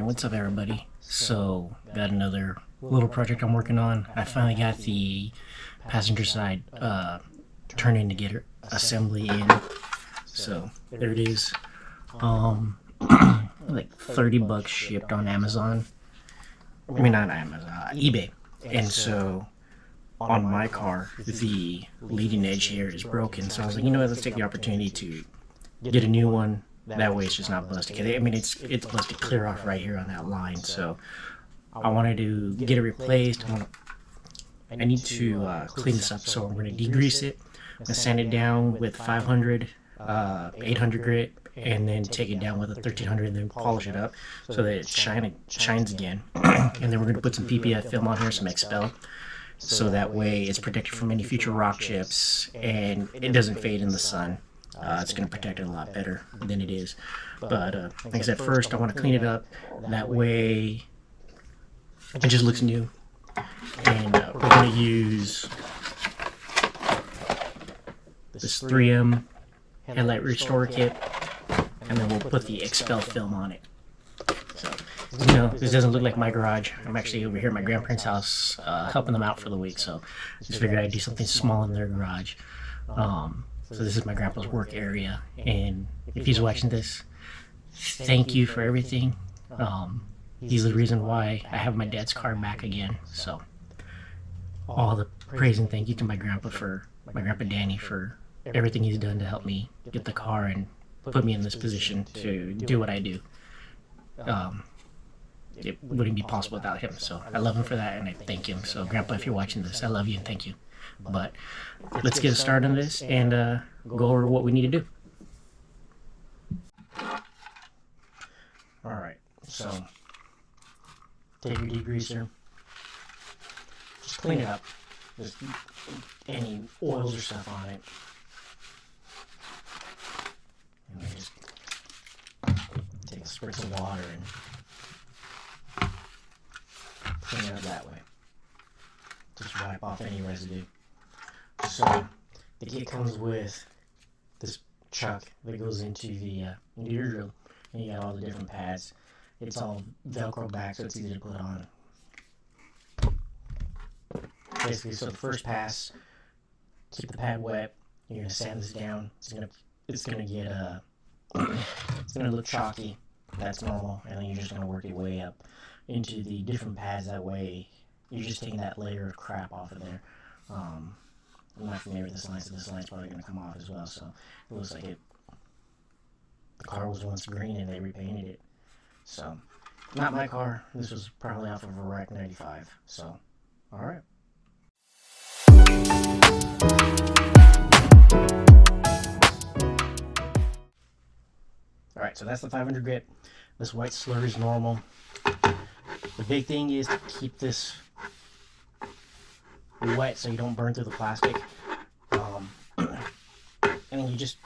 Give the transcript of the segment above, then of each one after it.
what's up everybody? So, got another little project I'm working on. I finally got the passenger side turned in to get her assembly in. So, there it is. Like $30 shipped on Amazon. I mean, not Amazon, eBay. And so, on my car, the leading edge here is broken. So I was like, you know what, let's take the opportunity to get a new one. That way it's just not busted. I mean, it's busted clear off right here on that line. So I wanted to get it replaced. I need to clean this up. So I'm going to degrease it. I'm going to sand it down with 500, 800 grit, and then take it down with a 1300 and then polish it up so that it shines again. And then we're going to put some PPF film on here, some Xpel. So that way it's protected from any future rock chips and it doesn't fade in the sun. It's going to protect it a lot better than it is. But like I said, first I want to clean it up. That way it just looks new. And we're going to use this 3M headlight restore kit. And then we'll put the Xpel film on it. So, you know, this doesn't look like my garage. I'm actually over here at my grandparents' house helping them out for the week. So just figured I'd do something small in their garage. So this is my grandpa's work area, and if he's watching this, thank you for everything. He's the reason why I have my dad's car back again. So all the praise and thank you to my grandpa Danny for everything he's done to help me get the car and put me in this position to do what I do. It wouldn't be possible without him. So I love him for that, and I thank him. So Grandpa, if you're watching this, I love you and thank you. But let's get started on this and go over what we need to do. Alright, so take your degreaser, just clean it up, just any oils or stuff on it, and then just take a spritz of water and clean it up that way. Just wipe off any residue. So the kit comes with this chuck that goes into your drill, and you got all the different pads. It's all Velcro back, so it's easy to put on. Basically, so the first pass, keep the pad wet. You're gonna sand this down. It's gonna get it's gonna look chalky. That's normal, and then you're just gonna work your way up into the different pads. That way, you're just taking that layer of crap off of there. I'm not familiar with this line, so this line's probably going to come off as well. So it looks like the car was once green and they repainted it. So, not my car. This was probably off of a Rack 95. So, alright. Alright, so that's the 500 grit. This white slurry is normal. The big thing is to keep this wet so you don't burn through the plastic. And then you just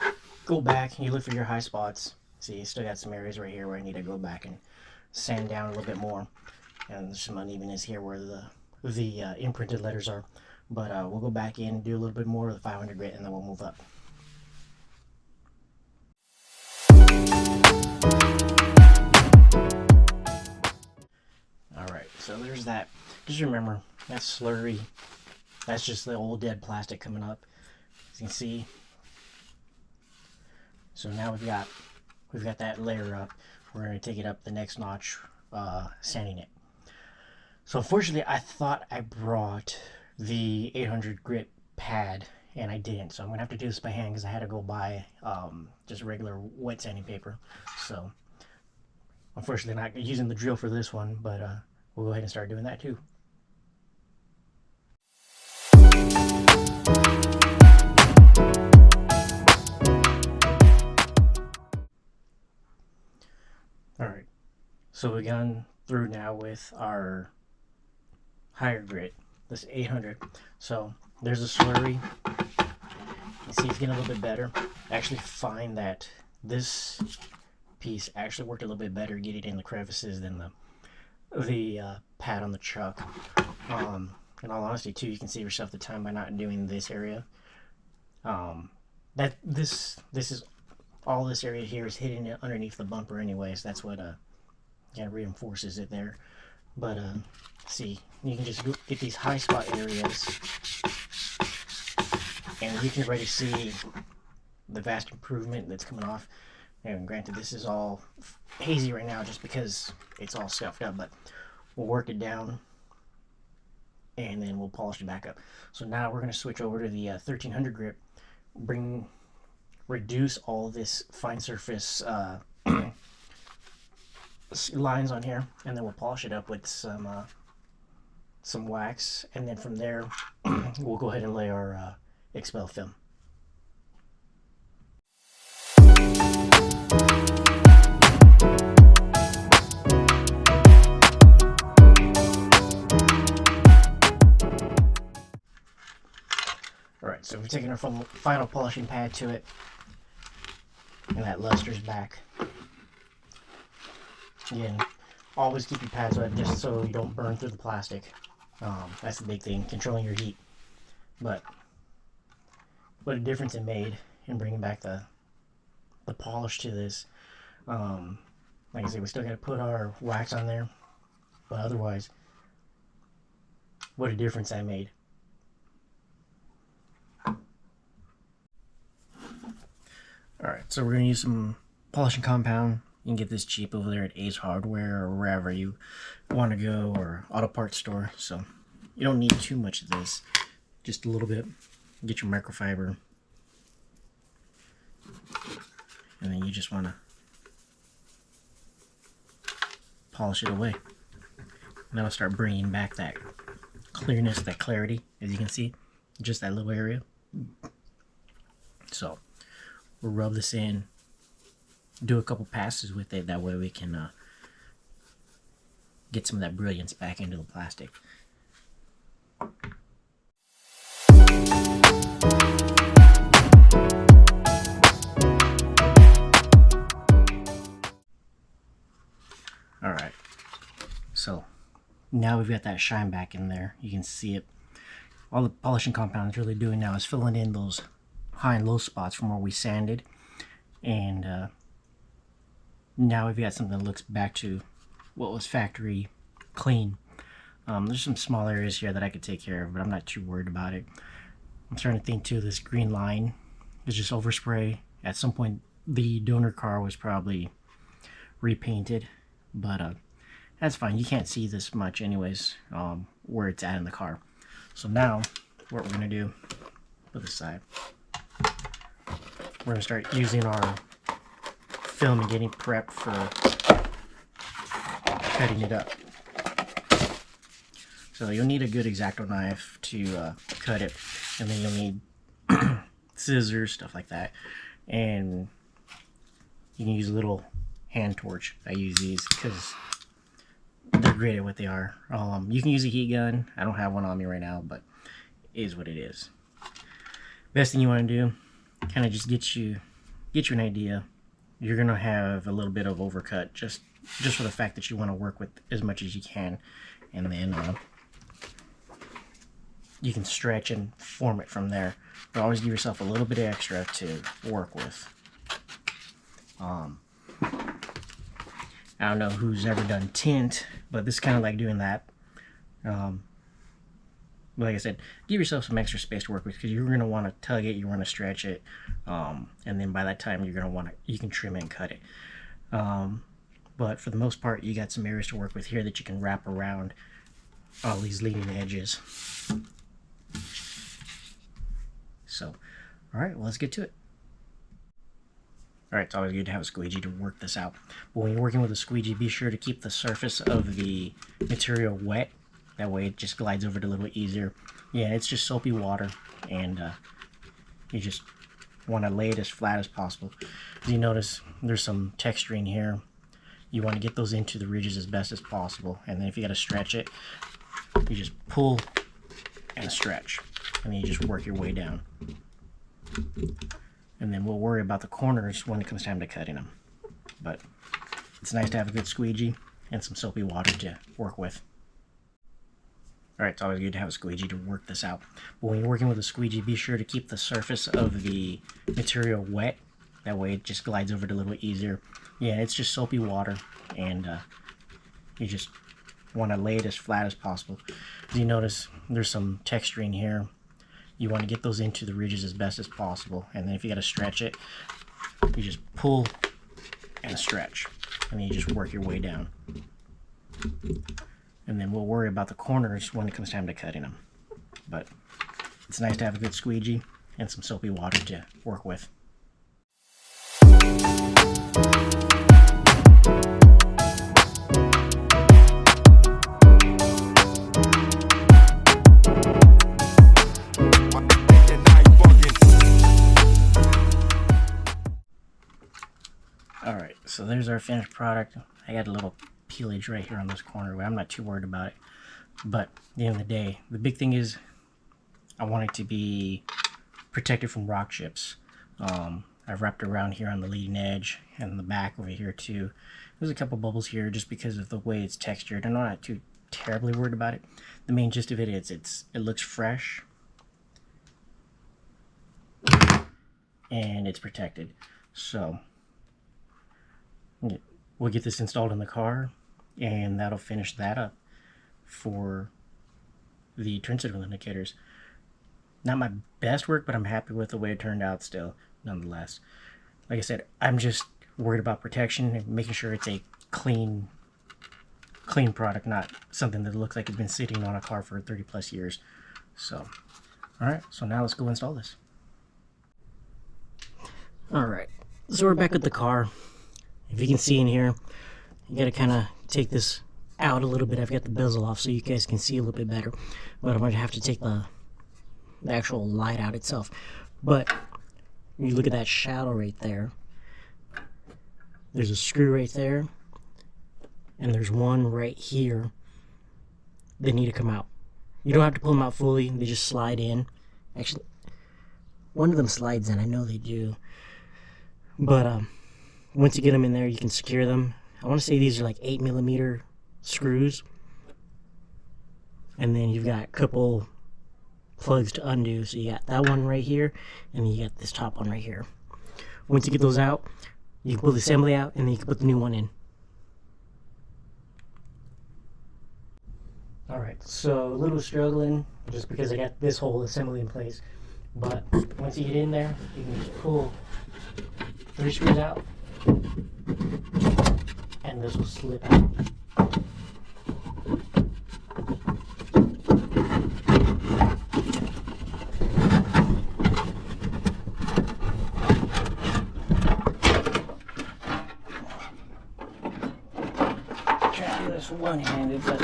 go back and you look for your high spots. See, you still got some areas right here where I need to go back and sand down a little bit more. And there's some unevenness here where the imprinted letters are. But we'll go back in and do a little bit more of the 500 grit and then we'll move up. Alright, so there's that. Just remember, that slurry, that's just the old dead plastic coming up, as you can see. So now we've got that layer up. We're going to take it up the next notch, sanding it. So unfortunately, I thought I brought the 800 grit pad, and I didn't. So I'm going to have to do this by hand because I had to go buy just regular wet sanding paper. So unfortunately, not using the drill for this one, but we'll go ahead and start doing that too. Alright, so we've gone through now with our higher grit, this 800. So there's a slurry. You see it's getting a little bit better. I actually find that this piece actually worked a little bit better getting in the crevices than the pad on the chuck. In all honesty too, you can save yourself the time by not doing this area. This is all this area here is hidden underneath the bumper anyways. That's what kind of reinforces it there. But see, you can just get these high spot areas, and you can already see the vast improvement that's coming off. And granted, this is all hazy right now just because it's all scuffed up, but we'll work it down and then we'll polish it back up. So now we're going to switch over to the 1300 grip, reduce all this fine surface lines on here, and then we'll polish it up with some wax, and then from there we'll go ahead and lay our Xpel film. Alright, so we're taking our final polishing pad to it, and that luster's back. Again, always keep your pads wet just so you don't burn through the plastic. That's the big thing, controlling your heat. But what a difference it made in bringing back the polish to this. Like I said, we still got to put our wax on there, but otherwise, what a difference that made. Alright, so we're going to use some polishing compound. You can get this cheap over there at Ace Hardware or wherever you want to go, or auto parts store. So you don't need too much of this, just a little bit. Get your microfiber, and then you just want to polish it away. And that'll start bringing back that clearness, that clarity, as you can see, just that little area. So we'll rub this in, do a couple passes with it, that way we can get some of that brilliance back into the plastic. Alright, so now we've got that shine back in there. You can see it. All the polishing compound is really doing now is filling in those high and low spots from where we sanded, and now we've got something that looks back to what was factory clean. There's some small areas here that I could take care of, but I'm not too worried about it. I'm starting to think too, this green line is just overspray. At some point the donor car was probably repainted, but that's fine. You can't see this much anyways, where it's at in the car. So now what we're going to do, put this aside, we're going to start using our film and getting prepped for cutting it up. So you'll need a good X-Acto knife to cut it, and then you'll need scissors, stuff like that, and you can use a little hand torch. I use these because they're great at what they are. You can use a heat gun. I don't have one on me right now, but it is what it is. Best thing you want to do, kind of just get you an idea. You're gonna have a little bit of overcut just for the fact that you want to work with as much as you can, and then you can stretch and form it from there. But always give yourself a little bit extra to work with. I don't know who's ever done tint, but this is kind of like doing that. Like I said, give yourself some extra space to work with, because you're going to want to tug it, you want to stretch it, and then by that time you're going to want to, you can trim it and cut it. But for the most part, you got some areas to work with here that you can wrap around all these leading edges. So, alright, well, let's get to it. Alright, it's always good to have a squeegee to work this out. But when you're working with a squeegee, be sure to keep the surface of the material wet. That way it just glides over it a little easier. Yeah, it's just soapy water, and you just want to lay it as flat as possible. As you notice, there's some texturing here. You want to get those into the ridges as best as possible, and then if you got to stretch it, you just pull and stretch, and then you just work your way down. And then we'll worry about the corners when it comes time to cutting them. But it's nice to have a good squeegee and some soapy water to work with. Alright, it's always good to have a squeegee to work this out. But when you're working with a squeegee, be sure to keep the surface of the material wet. That way it just glides over it a little easier. Yeah, it's just soapy water, and you just want to lay it as flat as possible. As you notice, there's some texturing here. You want to get those into the ridges as best as possible, and then if you got to stretch it, you just pull and stretch, and then you just work your way down. And then we'll worry about the corners when it comes time to cutting them. But it's nice to have a good squeegee and some soapy water to work with. Alright, so there's our finished product. I got a little peelage right here on this corner, but I'm not too worried about it. But at the end of the day, the big thing is I want it to be protected from rock chips. I've wrapped around here on the leading edge and the back over here too. There's a couple bubbles here just because of the way it's textured. I'm not too terribly worried about it. The main gist of it is it looks fresh and it's protected. So we'll get this installed in the car, and that'll finish that up for the turn signal indicators. Not my best work, but I'm happy with the way it turned out still, nonetheless. Like I said, I'm just worried about protection and making sure it's a clean product, not something that looks like it's been sitting on a car for 30 plus years. So, alright, so now let's go install this. Alright, so we're back at the car. If you can see in here, you gotta kind of take this out a little bit. I've got the bezel off so you guys can see a little bit better, but I'm gonna have to take the actual light out itself. But you look at that shadow right there. There's a screw right there, and there's one right here. They need to come out. You don't have to pull them out fully, they just slide in. Actually, one of them slides in, I know they do. But once you get them in there, you can secure them. I want to say these are like 8mm screws. And then you've got a couple plugs to undo. So you got that one right here, and then you got this top one right here. Once you get those out, you can pull the assembly out, and then you can put the new one in. Alright, so a little struggling just because I got this whole assembly in place. But once you get in there, you can just pull 3 screws out, and this will slip out. Try to do this one-handed, but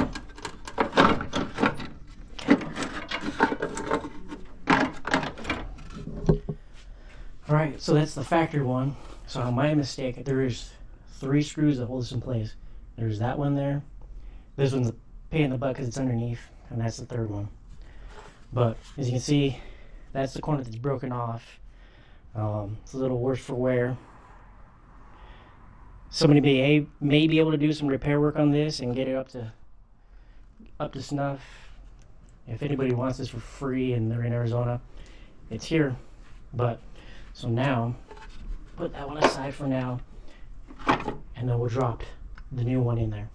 alright, so that's the factory one. So my mistake, there is 3 screws that hold this in place. There's that one there. This one's a pain in the butt because it's underneath, and that's the 3rd one. But as you can see, that's the corner that's broken off. It's a little worse for wear. Somebody may be able to do some repair work on this and get it up to snuff. If anybody wants this for free and they're in Arizona, it's here. But so now, put that one aside for now, and then we'll drop the new one in there.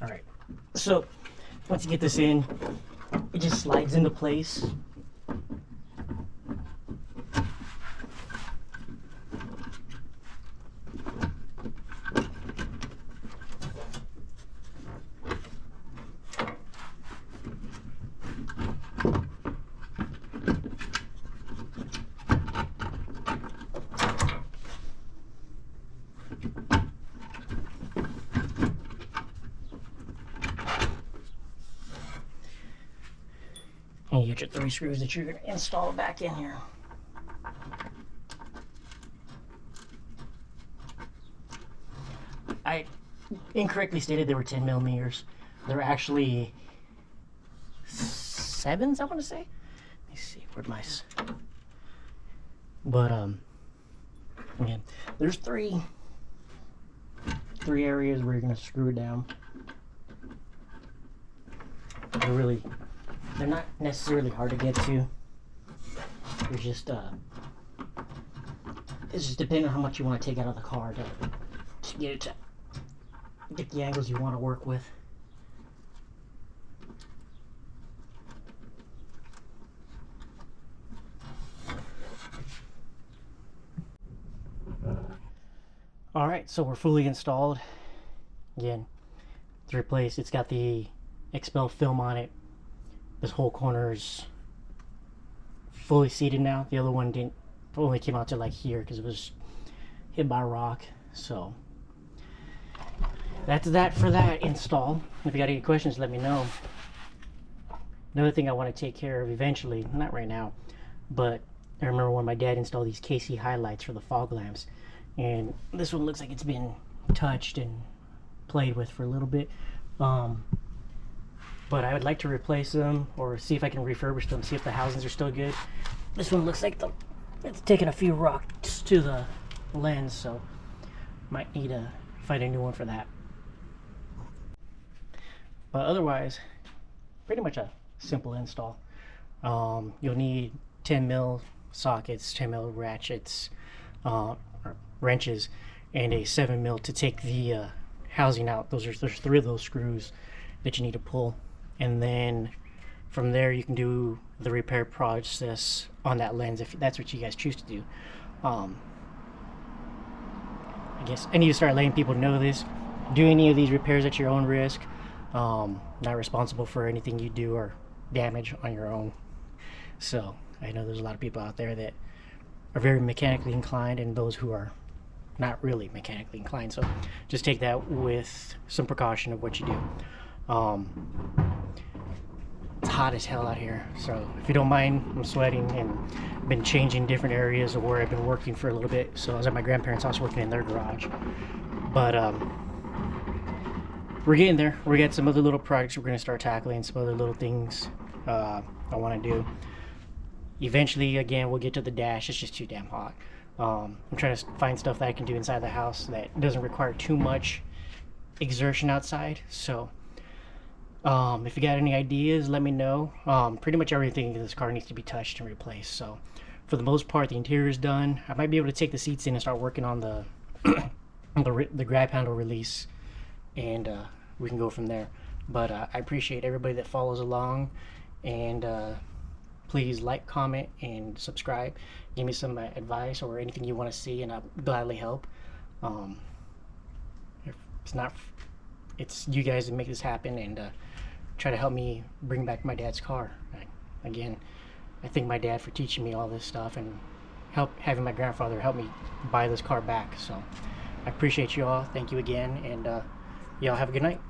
Alright, so once you get this in, it just slides into place. And you get your 3 screws that you're going to install back in here. I incorrectly stated they were 10mm. They're actually 7s, I want to say. Let me see, where'd my... But, again, there's 3 areas where you're going to screw it down. They're not necessarily hard to get to. It's just depending on how much you want to take out of the car to get it to get the angles you want to work with. Alright, so we're fully installed. Again, to replace, it's got the Xpel Film on it. This whole corner's fully seated now. The other one didn't, only came out to like here because it was hit by a rock. So that's that for that install. If you got any questions, let me know. Another thing I want to take care of eventually, not right now, but I remember when my dad installed these KC highlights for the fog lamps, and this one looks like it's been touched and played with for a little bit. But I would like to replace them or see if I can refurbish them, see if the housings are still good. This one looks like it's taken a few rocks to the lens, so might need to find a new one for that. But otherwise, pretty much a simple install. You'll need 10mm sockets, 10mm ratchets, or wrenches, and a 7mm to take the housing out. There's 3 of those screws that you need to pull, and then from there you can do the repair process on that lens if that's what you guys choose to do. I guess I need to start letting people know this. Do any of these repairs at your own risk. Not responsible for anything you do or damage on your own. So I know there's a lot of people out there that are very mechanically inclined and those who are not really mechanically inclined, so just take that with some precaution of what you do. It's hot as hell out here, so if you don't mind, I'm sweating and been changing different areas of where I've been working for a little bit. So I was at my grandparents' house working in their garage, but we're getting there. We got some other little projects we're going to start tackling, some other little things I want to do. Eventually, again, we'll get to the dash. It's just too damn hot. I'm trying to find stuff that I can do inside the house that doesn't require too much exertion outside. So if you got any ideas, let me know. Pretty much everything in this car needs to be touched and replaced. So for the most part, the interior is done. I might be able to take the seats in and start working on the the grab handle release, and we can go from there. But I appreciate everybody that follows along, and please like, comment, and subscribe. Give me some advice or anything you want to see, and I'll gladly help. It's you guys that make this happen, and try to help me bring back my dad's car. Again, I thank my dad for teaching me all this stuff and having my grandfather help me buy this car back. So I appreciate you all. Thank you again, and y'all have a good night.